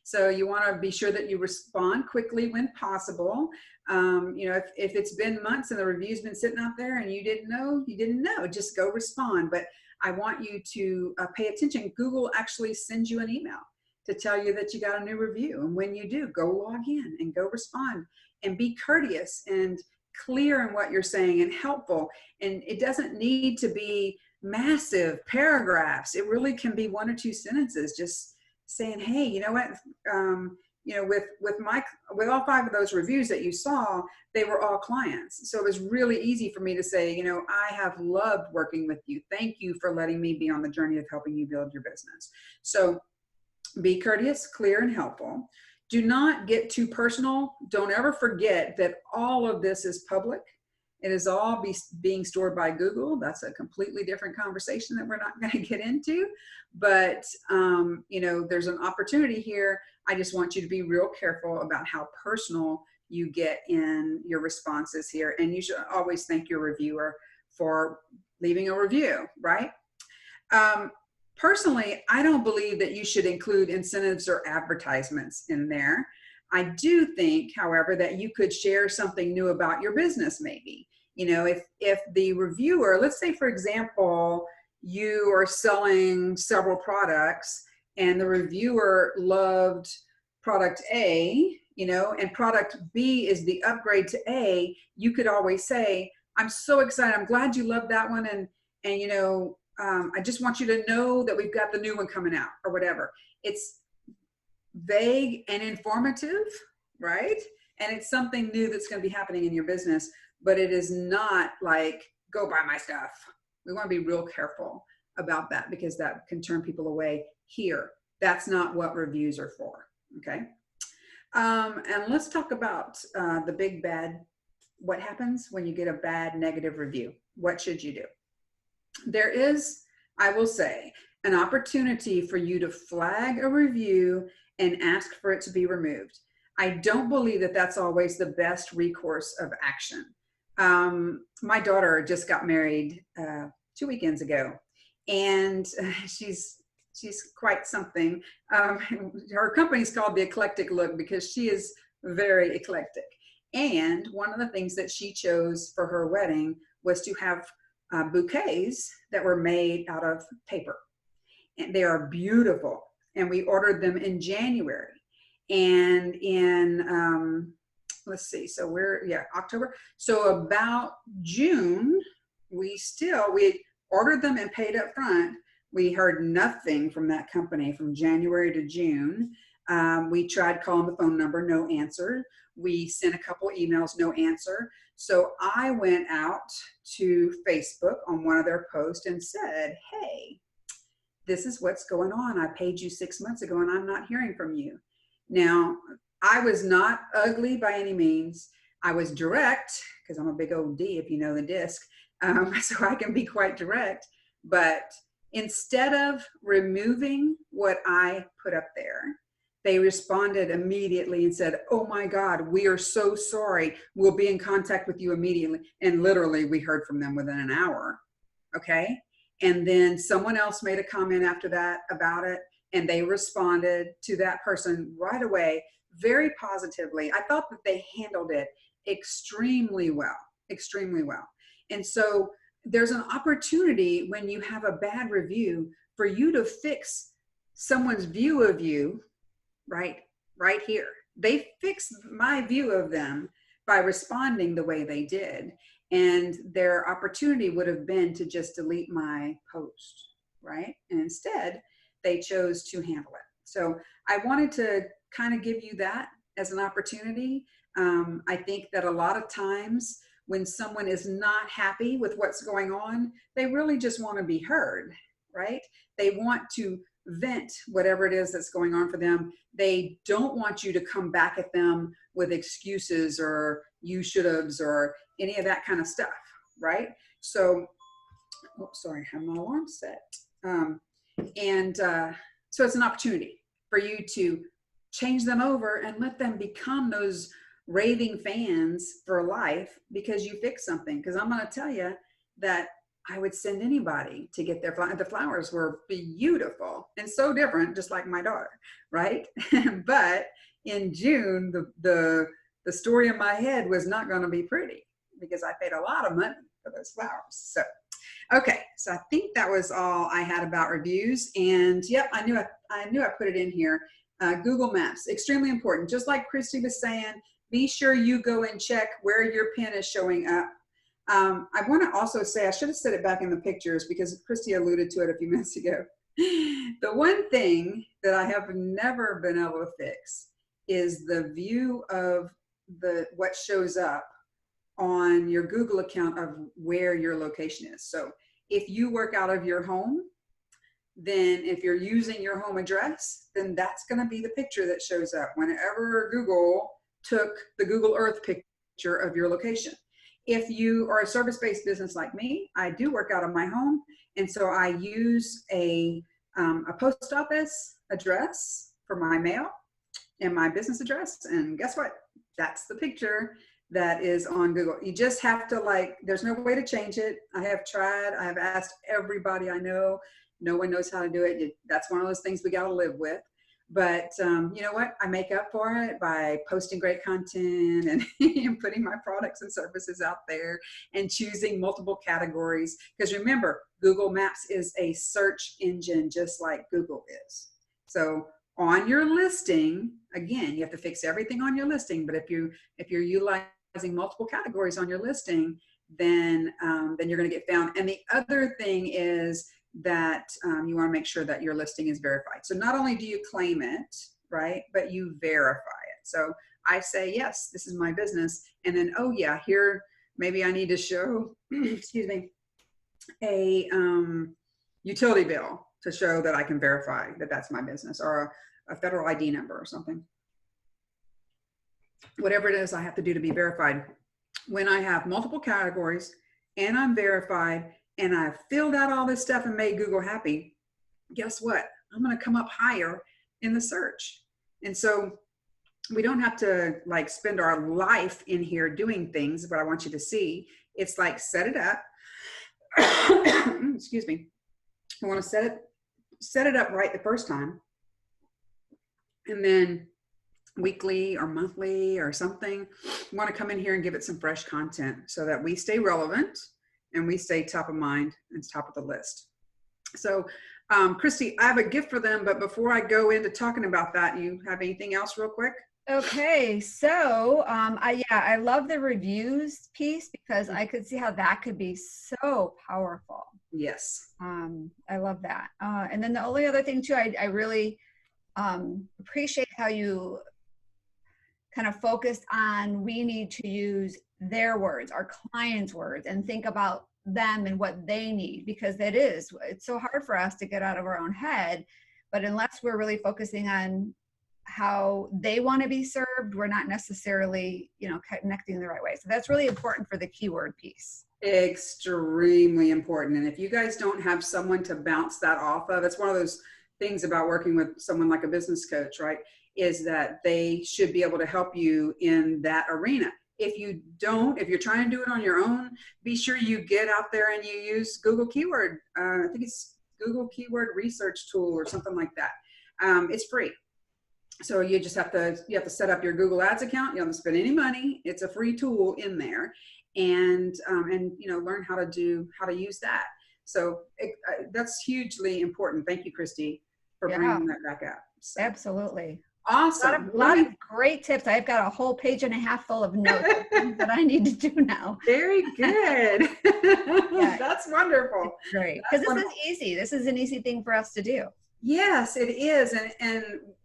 Speaker 2: So you want to be sure that you respond quickly when possible. If it's been months and the review's been sitting out there and you didn't know, just go respond. But I want you to pay attention. Google actually sends you an email to tell you that you got a new review. And when you do, go log in and go respond, and be courteous and clear in what you're saying and helpful. And it doesn't need to be massive paragraphs. It really can be 1 or 2 sentences, just saying, hey, you know what, with all 5 of those reviews that you saw, they were all clients. So it was really easy for me to say, I have loved working with you. Thank you for letting me be on the journey of helping you build your business. So be courteous, clear, and helpful. Do not get too personal. Don't ever forget that all of this is public. It is all being stored by Google. That's a completely different conversation that we're not going to get into. But, there's an opportunity here. I just want you to be real careful about how personal you get in your responses here. And you should always thank your reviewer for leaving a review, right? Personally, I don't believe that you should include incentives or advertisements in there. I do think, however, that you could share something new about your business maybe. If the reviewer, let's say, for example, you are selling several products and the reviewer loved product A you know, and product B is the upgrade to A, you could always say, I'm so excited. I'm glad you loved that one. And you know, I just want you to know that we've got the new one coming out or whatever. It's vague and informative, right? And it's something new that's going to be happening in your business, but it is not like, go buy my stuff. We want to be real careful about that because that can turn people away here. That's not what reviews are for, okay? And let's talk about the big bad, what happens when you get a bad negative review? What should you do? There is, I will say, an opportunity for you to flag a review and ask for it to be removed. I don't believe that that's always the best recourse of action. My daughter just got married 2 weekends ago, and she's quite something. Her company's called The Eclectic Look because she is very eclectic. And one of the things that she chose for her wedding was to have bouquets that were made out of paper. And they are beautiful. And we ordered them in January. And in, let's see, so October. So about June, we ordered them and paid up front. We heard nothing from that company from January to June. We tried calling the phone number, no answer. We sent a couple emails, no answer. So I went out to Facebook on one of their posts and said, hey, this is what's going on. I paid you 6 months ago and I'm not hearing from you. Now, I was not ugly by any means. I was direct because I'm a big old D if you know the disc. So I can be quite direct. But instead of removing what I put up there, they responded immediately and said, oh my God, we are so sorry. We'll be in contact with you immediately. And literally we heard from them within an hour. Okay. And then someone else made a comment after that about it. And they responded to that person right away, very positively. I thought that they handled it extremely well, extremely well. And so there's an opportunity when you have a bad review for you to fix someone's view of you right here. They fixed my view of them by responding the way they did. And their opportunity would have been to just delete my post, right? And instead, they chose to handle it. So I wanted to kind of give you that as an opportunity. I think that a lot of times when someone is not happy with what's going on, they really just want to be heard, right? They want to vent whatever it is that's going on for them. They don't want you to come back at them with excuses or you should have's or any of that kind of stuff, right? So, sorry, I have my alarm set. So it's an opportunity for you to change them over and let them become those raving fans for life because you fixed something. Because I'm going to tell you that I would send anybody to get the flowers were beautiful and so different, just like my daughter, right? But in June, the story in my head was not going to be pretty because I paid a lot of money for those flowers. So, okay, so I think that was all I had about reviews. And yep, I knew I put it in here. Google Maps, extremely important. Just like Christy was saying, be sure you go and check where your pin is showing up. I want to also say, I should have said it back in the pictures because Christy alluded to it a few minutes ago. The one thing that I have never been able to fix is the view of what shows up on your Google account of where your location is. So if you work out of your home, then if you're using your home address, then that's going to be the picture that shows up whenever Google took the Google Earth picture of your location. If you are a service-based business like me, I do work out of my home. And so I use a post office address for my mail and my business address. And guess what? That's the picture that is on Google. You just have to there's no way to change it. I have tried, I have asked everybody I know. No one knows how to do it. That's one of those things we got to live with. But you know what? I make up for it by posting great content and putting my products and services out there and choosing multiple categories. Because remember, Google Maps is a search engine just like Google is. So on your listing, again, you have to fix everything on your listing. But if you're utilizing multiple categories on your listing, then you're going to get found. And the other thing is that you want to make sure that your listing is verified. So not only do you claim it, right, but you verify it. So I say, yes, this is my business. And then, oh yeah, here, maybe I need to show, excuse me, a utility bill to show that I can verify that that's my business, or a federal ID number or something. Whatever it is I have to do to be verified. When I have multiple categories and I'm verified and I've filled out all this stuff and made Google happy, guess what? I'm going to come up higher in the search. And so we don't have to like spend our life in here doing things, but I want you to see, it's like set it up. Excuse me. I want to set it up right the first time. And then weekly or monthly or something, we want to come in here and give it some fresh content so that we stay relevant and we stay top of mind and top of the list. So Christy, I have a gift for them, but before I go into talking about that, you have anything else real quick?
Speaker 1: Okay, so I love the reviews piece because I could see how that could be so powerful.
Speaker 2: Yes.
Speaker 1: I love that. And then the only other thing too, I really appreciate how you kind of focused on, we need to use their words, our clients' words, and think about them and what they need, because it's so hard for us to get out of our own head. But unless we're really focusing on how they want to be served, we're not necessarily, connecting the right way. So that's really important for the keyword piece.
Speaker 2: Extremely important. And if you guys don't have someone to bounce that off of, it's one of those things about working with someone like a business coach, right? Is that they should be able to help you in that arena. If you're trying to do it on your own, be sure you get out there and you use Google Keyword. I think it's Google Keyword Research Tool or something like that. It's free. So you just have to set up your Google Ads account. You don't have to spend any money. It's a free tool in there, and learn how to use that. So that's hugely important. Thank you, Christy, for bringing that back up. So.
Speaker 1: Absolutely.
Speaker 2: Awesome.
Speaker 1: A lot of great tips. I've got a whole page and a half full of notes that I need to do now.
Speaker 2: Very good. Yeah. That's wonderful.
Speaker 1: It's great. Because this is easy. This is an easy thing for us to do.
Speaker 2: Yes, it is. And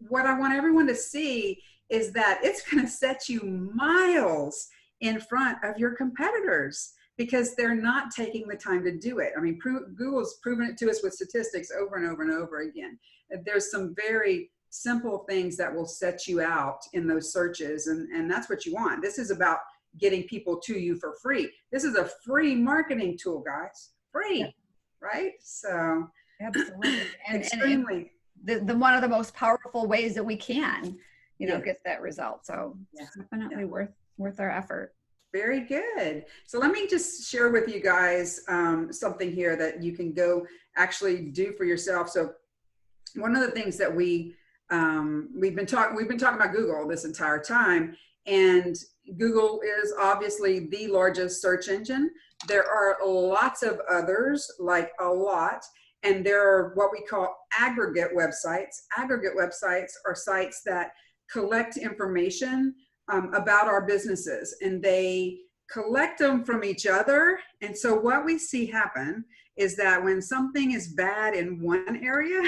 Speaker 2: what I want everyone to see is that it's going to set you miles in front of your competitors because they're not taking the time to do it. I mean, Google's proven it to us with statistics over and over and over again. There's some very simple things that will set you out in those searches. And that's what you want. This is about getting people to you for free. This is a free marketing tool, guys. Free, right? So
Speaker 1: absolutely.
Speaker 2: Extremely.
Speaker 1: And the one of the most powerful ways that we can, get that result. So definitely worth our effort.
Speaker 2: Very good. So let me just share with you guys something here that you can go actually do for yourself. So one of the things that we've been talking about Google this entire time, and Google is obviously the largest search engine. There are lots of others, like a lot, and there are what we call aggregate websites. Aggregate websites are sites that collect information about our businesses, and they collect them from each other. And so what we see happen is that when something is bad in one area,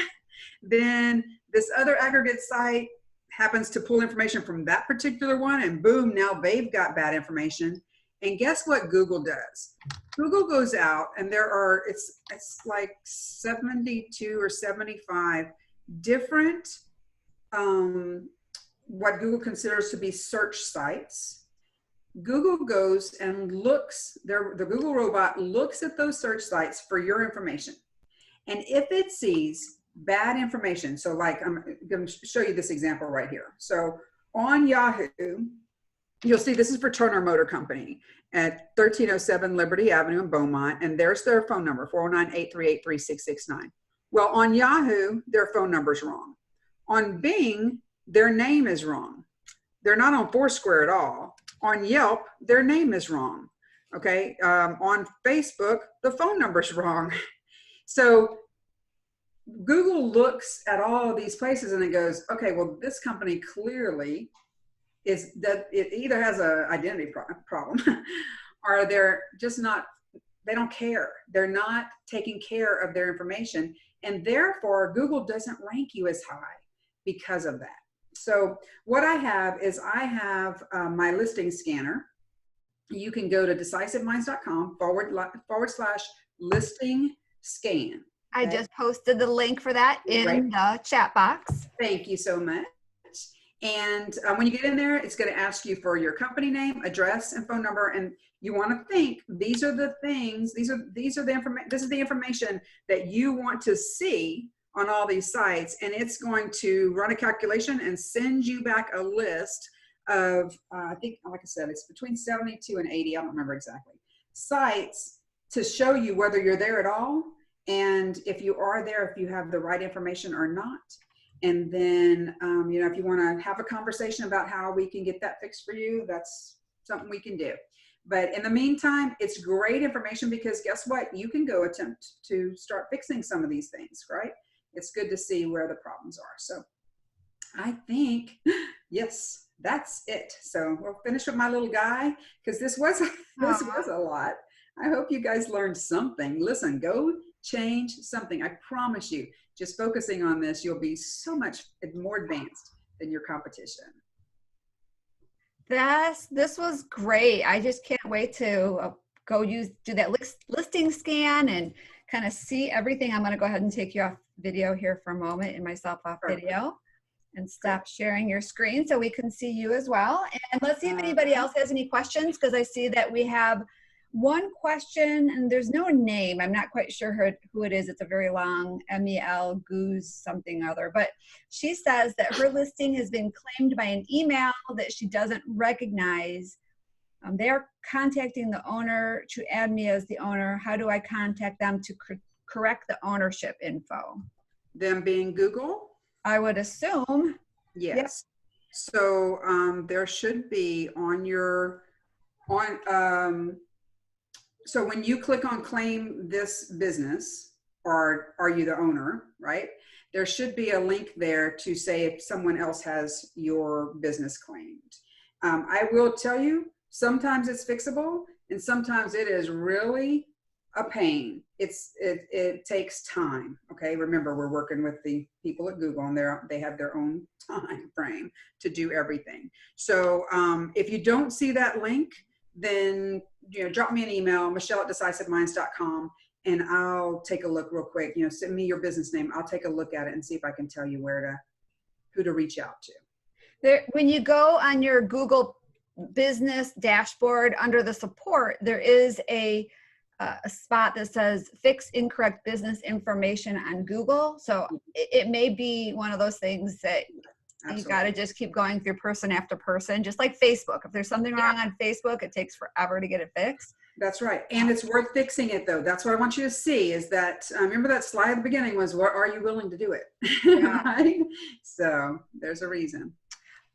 Speaker 2: then this other aggregate site happens to pull information from that particular one, and boom, now they've got bad information. And guess what Google does? Google goes out, and it's like 72 or 75 different what Google considers to be search sites. Google goes and looks, the Google robot looks at those search sites for your information. And if it sees bad information, so like I'm going to show you this example right here. So on Yahoo, you'll see this is for Turner Motor Company at 1307 Liberty Avenue in Beaumont, and there's their phone number, 409-838-3669. Well, on Yahoo, their phone number's wrong. On Bing, their name is wrong. They're not on Foursquare at all. On Yelp, their name is wrong. Okay, on Facebook, the phone number's wrong. So Google looks at all of these places and it goes, okay, well, this company clearly is that it either has a identity problem or they're just not, they don't care. They're not taking care of their information. And therefore, Google doesn't rank you as high because of that. So what I have is I have my listing scanner. You can go to decisiveminds.com / listing scan.
Speaker 1: I just posted the link for that in the chat box.
Speaker 2: Thank you so much. And when you get in there, it's going to ask you for your company name, address, and phone number. And you want to think these are the things, these are the information, this is the information that you want to see on all these sites. And it's going to run a calculation and send you back a list of, I think, like I said, it's between 72 and 80, I don't remember exactly, sites to show you whether you're there at all. And if you are there, if you have the right information or not. And then, you know, if you want to have a conversation about how we can get that fixed for you, that's something we can do. But in the meantime, it's great information because guess what? You can go attempt to start fixing some of these things, right? It's good to see where the problems are. So I think, yes, that's it. So we'll finish with my little guy because this was a lot. I hope you guys learned something. Listen, go change something. I promise you, just focusing on this, you'll be so much more advanced than your competition.
Speaker 1: This was great. I just can't wait to do that listing scan and kind of see everything. I'm going to go ahead and take you off video here for a moment and myself off video and stop sharing your screen so we can see you as well. And let's see if anybody else has any questions, because I see that we have one question and there's no name. I'm not quite sure who it is. It's a very long MEL Goose something other, but she says that her listing has been claimed by an email that she doesn't recognize. They're contacting the owner to add me as the owner. How do I contact them to correct the ownership info?
Speaker 2: Them being Google?
Speaker 1: I would assume.
Speaker 2: Yes.
Speaker 1: Yep.
Speaker 2: So there should be so when you click on claim this business, or are you the owner, right? There should be a link there to say if someone else has your business claimed. I will tell you, sometimes it's fixable and sometimes it is really a pain. It takes time. Okay. Remember, we're working with the people at Google and they have their own time frame to do everything. So if you don't see that link, then, you know, drop me an email, Michelle@decisiveminds.com, and I'll take a look real quick. You know, send me your business name. I'll take a look at it and see if I can tell you who to reach out to.
Speaker 1: When you go on your Google business dashboard under the support, there is a spot that says fix incorrect business information on Google. So it may be one of those things that you got to just keep going through person after person, just like Facebook. If there's something wrong on Facebook, it takes forever to get it fixed.
Speaker 2: That's right. And it's worth fixing it, though. That's what I want you to see is that, remember that slide at the beginning was, what are you willing to do it?
Speaker 1: Yeah.
Speaker 2: Right? So there's a reason.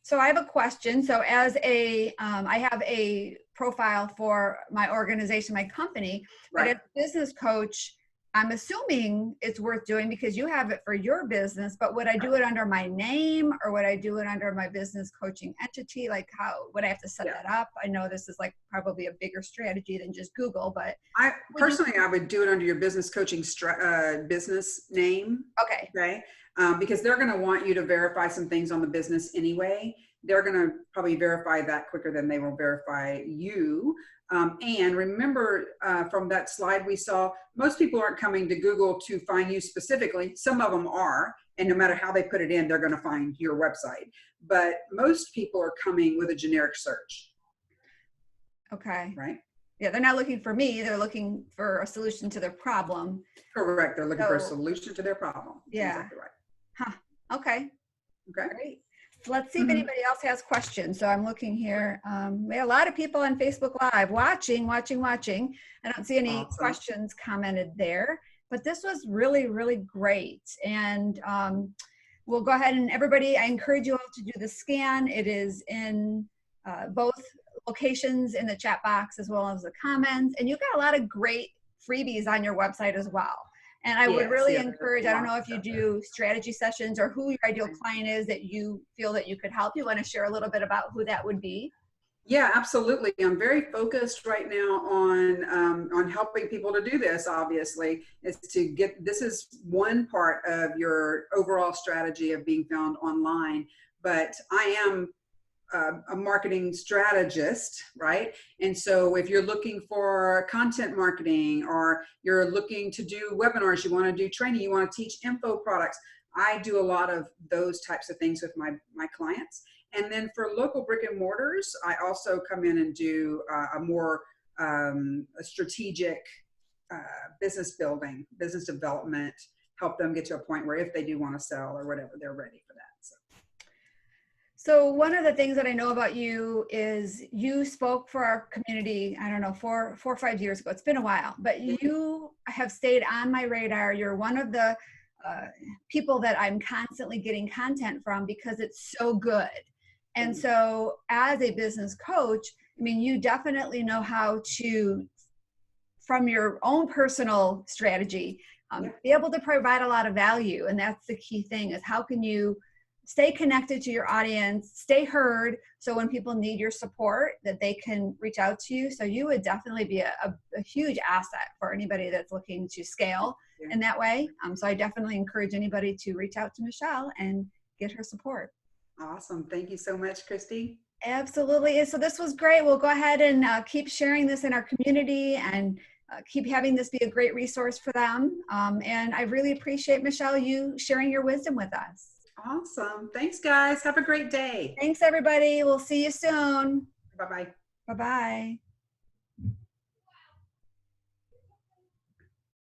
Speaker 1: So I have a question. So as I have a profile for my organization, my company, but as a business coach, I'm assuming it's worth doing because you have it for your business, but would I do it under my name or would I do it under my business coaching entity? Like how would I have to set that up? I know this is like probably a bigger strategy than just Google, but
Speaker 2: I would do it under your business coaching business name.
Speaker 1: Okay.
Speaker 2: Okay. Because they're going to want you to verify some things on the business anyway. They're going to probably verify that quicker than they will verify you. And remember from that slide we saw, most people aren't coming to Google to find you specifically. Some of them are, and no matter how they put it in, they're going to find your website. But most people are coming with a generic search.
Speaker 1: Okay.
Speaker 2: Right?
Speaker 1: Yeah, they're not looking for me. They're looking for a solution to their problem.
Speaker 2: Correct. They're looking for a solution to their problem. That's
Speaker 1: yeah.
Speaker 2: exactly right.
Speaker 1: Huh. Okay.
Speaker 2: Okay.
Speaker 1: Great. So let's see if anybody else has questions. So I'm looking here. We have a lot of people on Facebook Live watching. I don't see any questions commented there, but this was really, really great. And we'll go ahead and everybody, I encourage you all to do the scan. It is in both locations in the chat box as well as the comments. And you've got a lot of great freebies on your website as well. And I would
Speaker 2: Yes,
Speaker 1: really
Speaker 2: yeah, there's
Speaker 1: encourage, I don't know
Speaker 2: lots
Speaker 1: if you
Speaker 2: out there.
Speaker 1: do strategy sessions or who your ideal client is that you feel that you could help. You want to share a little bit about who that would be?
Speaker 2: Yeah, absolutely. I'm very focused right now on helping people to do this. Obviously, is to get this is one part of your overall strategy of being found online. But I am a marketing strategist, right? And so if you're looking for content marketing or you're looking to do webinars, you want to do training, you want to teach info products, I do a lot of those types of things with my clients. And then for local brick and mortars, I also come in and do a more a strategic uh, business building, business development, help them get to a point where if they do want to sell or whatever, they're ready for that.
Speaker 1: So one of the things that I know about you is you spoke for our community, I don't know, 4 or 5 years ago. It's been a while, but you have stayed on my radar. You're one of the people that I'm constantly getting content from because it's so good. And so as a business coach, I mean, you definitely know how to, from your own personal strategy, be able to provide a lot of value. And that's the key thing, is how can you stay connected to your audience, stay heard, so when people need your support, that they can reach out to you. So you would definitely be a huge asset for anybody that's looking to scale in that way. So I definitely encourage anybody to reach out to Michelle and get her support.
Speaker 2: Awesome. Thank you so much, Christy.
Speaker 1: Absolutely. So this was great. We'll go ahead and keep sharing this in our community and keep having this be a great resource for them. And I really appreciate, Michelle, you sharing your wisdom with us.
Speaker 2: Awesome. Thanks, guys. Have a great day.
Speaker 1: Thanks, everybody. We'll see you soon.
Speaker 2: Bye-bye.
Speaker 1: Bye-bye.